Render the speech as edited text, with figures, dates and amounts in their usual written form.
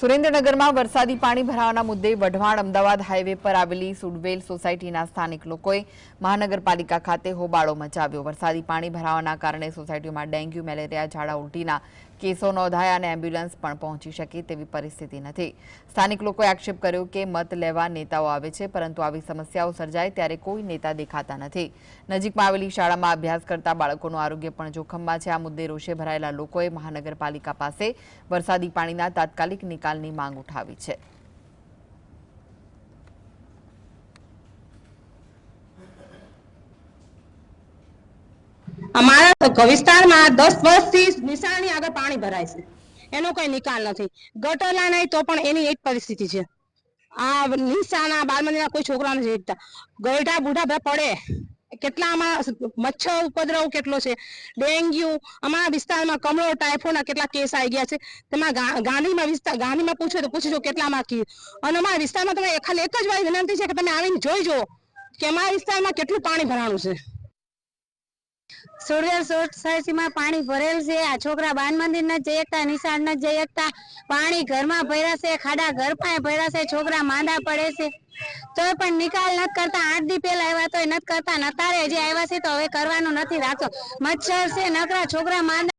સુરેન્દ્રનગરમાં વરસાદી પાણી ભરાવાના મુદ્દે વઢવાણ અમદાવાદ હાઈવે પર આવેલી સુડવેલ સોસાયટીના સ્થાનિક લોકોએ મહાનગરપાલિકા ખાતે હોબાળો મચાવ્યો। વરસાદી પાણી ભરાવાના કારણે સોસાયટીમાં ડેન્ગ્યુ, મેલેરિયા, ઝાડા ઉલટીના કેસો નોંધાયા અને એમ્બ્યુલન્સ પણ પહોંચી શકે તેવી પરિસ્થિતિ નથી। સ્થાનિક લોકોએ આક્ષેપ કર્યો કે મત લેવા નેતાઓ આવે છે, પરંતુ આવી સમસ્યાઓ સર્જાય ત્યારે કોઈ નેતા દેખાતા નથી। નજીકમાં આવેલી શાળામાં અભ્યાસ કરતા બાળકોનું આરોગ્ય પણ જોખમમાં છે। આ મુદ્દે રોષે ભરાયેલા લોકોએ મહાનગરપાલિકા પાસે વરસાદી પાણીના તાત્કાલિક નિકાલની માંગ ઉઠાવી છે। અમારા વિસ્તારમાં 10 વર્ષથી નિશાળની આગળ પાણી ભરાય છે, એનો કોઈ નિકાલ નથી। ગટરના નહીં તો પણ એની એક પરિસ્થિતિ છે। આ નિશાળના 12 મંદિરના કોઈ છોકરા નથી શીખતા, ગઈઢા બુઢા પડે કેટલા, મચ્છર ઉપદ્રવ કેટલો છે, ડેન્ગ્યુ અમારા વિસ્તારમાં કમળો, ટાઇફોઇડના કેટલા કેસ આવી ગયા છે। તેમાં ગાંધીમાં પૂછજો કેટલામાં કી, અને અમારા વિસ્તારમાં તમે ખાલી એક જ વાર વિનંતી છે કે તમે આવીને જોઈ જુઓ કે અમારા વિસ્તારમાં કેટલું પાણી ભરાણું છે। સુડવેલ સોસાયટીમાં પાણી ભરેલ છે। આ છોકરા બાન મંદિર ન જઈ શકતા, નિશાળ ન જઈ શકતા, પાણી ઘરમાં ભર્યા છે, ખાડા ઘર પાસે ભર્યા છે, છોકરા માંદા પડે છે તો પણ નિકાલ નથી કરતા। 8 દી પહેલા આવ્યા તો નથી કરતા, નતારે હજી આવ્યા છે તો હવે કરવાનું નથી રાખતો। મચ્છર છે નકરા, છોકરા માંદા